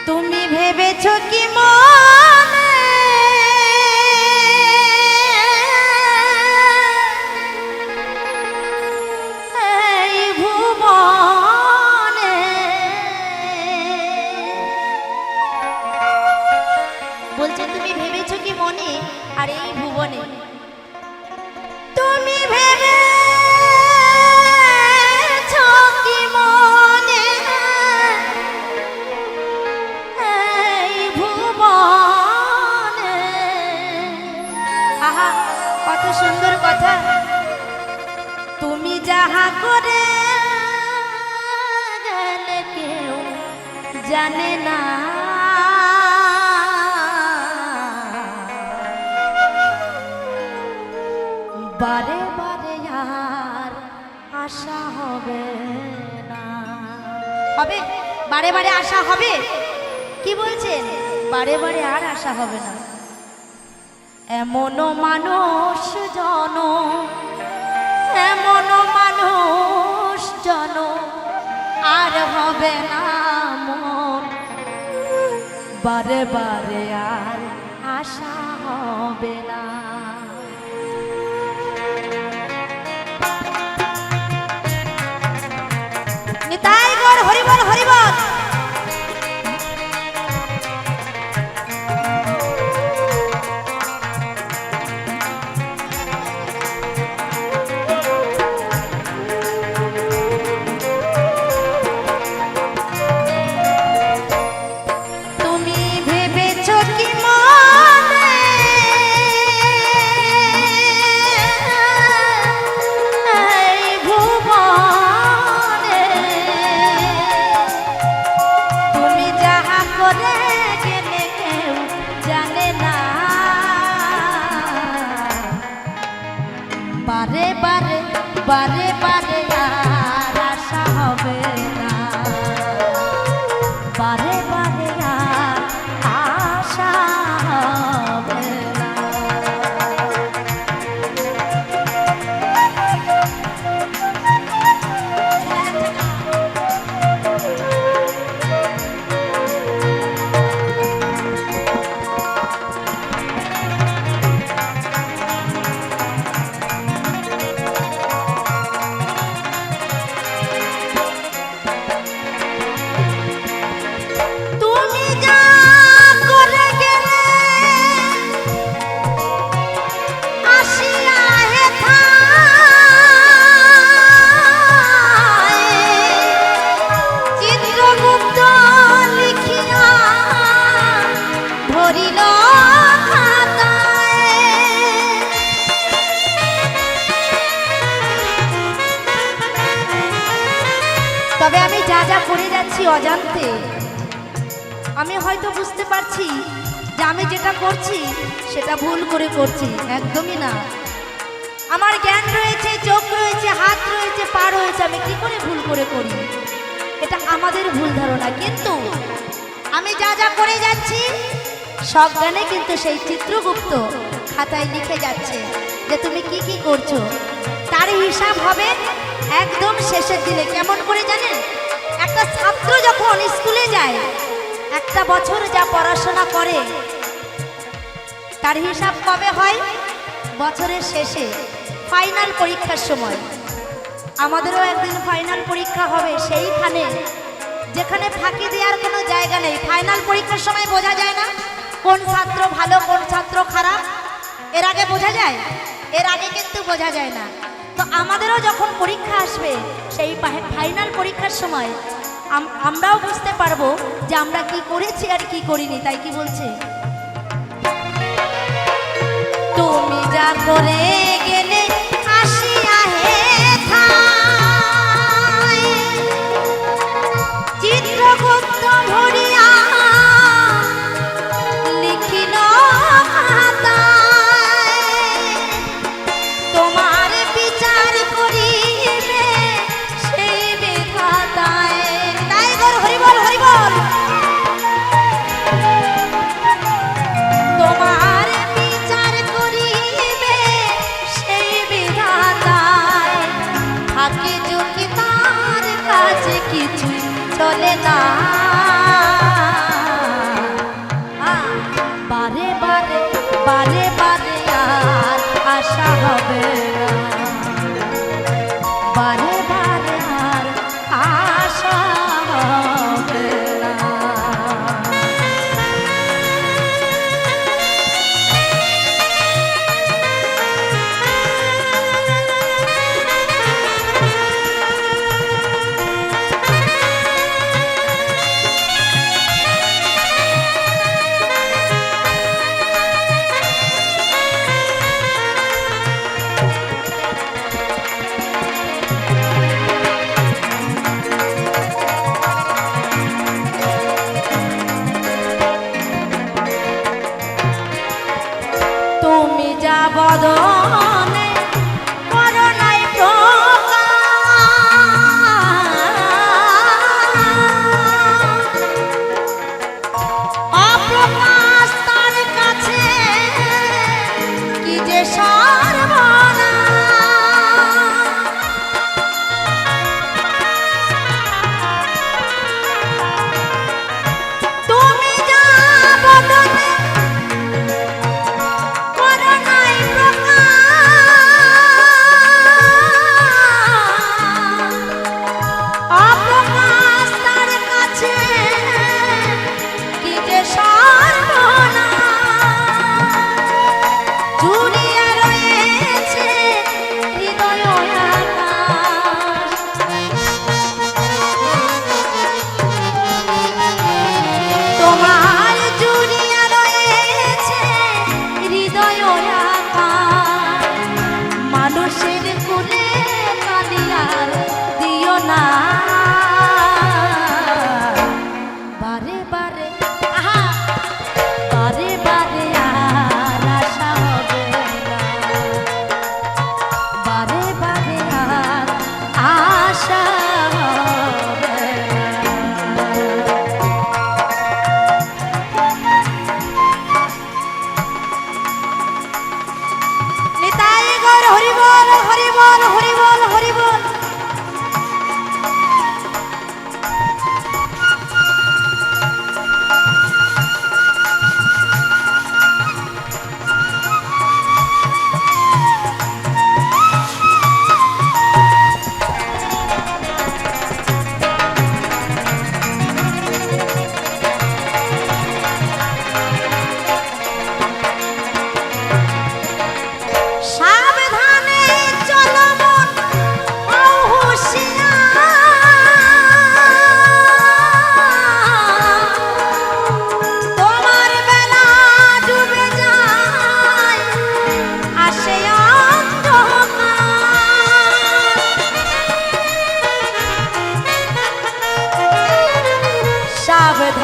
তুমি ভেবেছো কি মনে এই ভুবনে, বলছে তুমি ভেবেছো কি মনে আর এই ভুবনে তুমি ভেবেছো কি মনে এই ভুবনে। আহা, কত সুন্দর কথা। তুমি যাহা করে গেলে কেউ জানে না, বারে বারে আর আশা হবে না। হবে? বারে বারে আশা হবে? কি বলছেন? বারে বারে আর আশা হবে না। এমনও মানুষ জন, এমনও মানুষ জন আর হবে না মন, বারে বারে আর আশা হবে না। নিতাই গৌর হরিবল হরিবল। তুমি ভেবেছো কি মনে এই ভুবনে তুমি যাহা করে গেলে কেউ জানে না, বারে বারে বারে বারে আর আশা হবে না, বারে বারে আর আশা হবে না। তুমি যা করে গেলে আসিয়া হেথায়, চিত্রগুপ্ত লিখিয়া ধরিল খাতায়। তবে আমি যা যা করে যাচ্ছি অজান্তে আমি হয়তো বুঝতে পারছি যে আমি যেটা করছি সেটা ভুল করে করছি, একদমই না। আমার জ্ঞান রয়েছে, চোখ রয়েছে, হাত রয়েছে, পা রয়েছে, আমি কি করে ভুল করে করি? এটা আমাদের ভুল ধারণা। কিন্তু আমি যা যা করে যাচ্ছি সজ্ঞানে কিন্তু সেই চিত্রগুপ্ত খাতায় লিখে যাচ্ছে যে তুমি কি কি করছো। তার হিসাব হবে একদম শেষের দিনে। কেমন করে জানেন? একটা ছাত্র যখন স্কুলে যায়, একটা বছর যা পড়াশোনা করে তার হিসাব কবে হয়? বছরের শেষে, ফাইনাল পরীক্ষার সময়। আমাদেরও একদিন ফাইনাল পরীক্ষা হবে, সেইখানে যেখানে ফাঁকি দেওয়ার কোনো জায়গা নেই। ফাইনাল পরীক্ষার সময় বোঝা যায় না কোন ছাত্র ভালো কোন ছাত্র খারাপ? এর আগে বোঝা যায়? এর আগে কিন্তু বোঝা যায় না। তো আমাদেরও যখন পরীক্ষা আসবে, সেই ফাইনাল পরীক্ষার সময় আমরাও বুঝতে পারবো যে আমরা কি করেছি আর কি করিনি। তাই কি বলছে? তুমি যা করে গেলে আসিয়া হেথায়, চিত্রগুপ্ত ধরিয়া লিখিল খাতায়, তোমার বিচার করিবে সেই বিধাতায়। তাই গৌর হরিবল হরিবল। তোমার বিচার করিবে সেই বিধাতায়, থাকে যদি তার কাছে কিছু চলে না,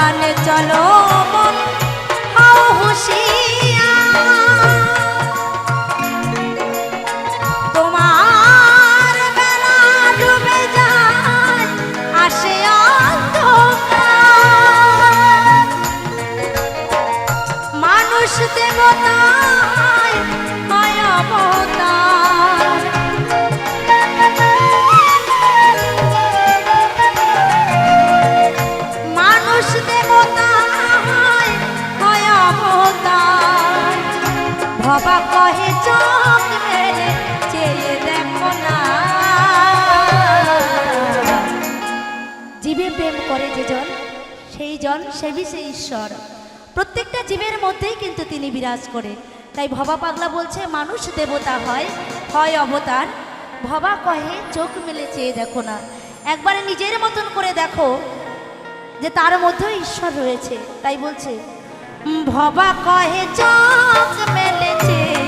সাবধানে চলো মন হও হুঁশিয়ার। তোমার বেলা ডুবে যায় আসে অন্ধকার। মানুষ দেবতায় হয় অবতার। মানুষ দেবতায় হয় অবতার। ভবা কহে চোখ মেলে চেয়ে দেখো না। জীবে প্রেম করে যে জন সেই জন সেবি সেই ঈশ্বর। প্রত্যেকটা জীবের মধ্যেই কিন্তু তিনি বিরাজ করে। তাই ভবা পাগলা বলছে মানুষ দেবতা হয় হয় অবতার। ভবা কহে চোখ মেলে চেয়ে দেখো না। একবারে নিজের মতন করে দেখো যে তার মধ্যেও ঈশ্বর রয়েছে। তাই বলছে ভবা কহে চোখ মেলে চেয়ে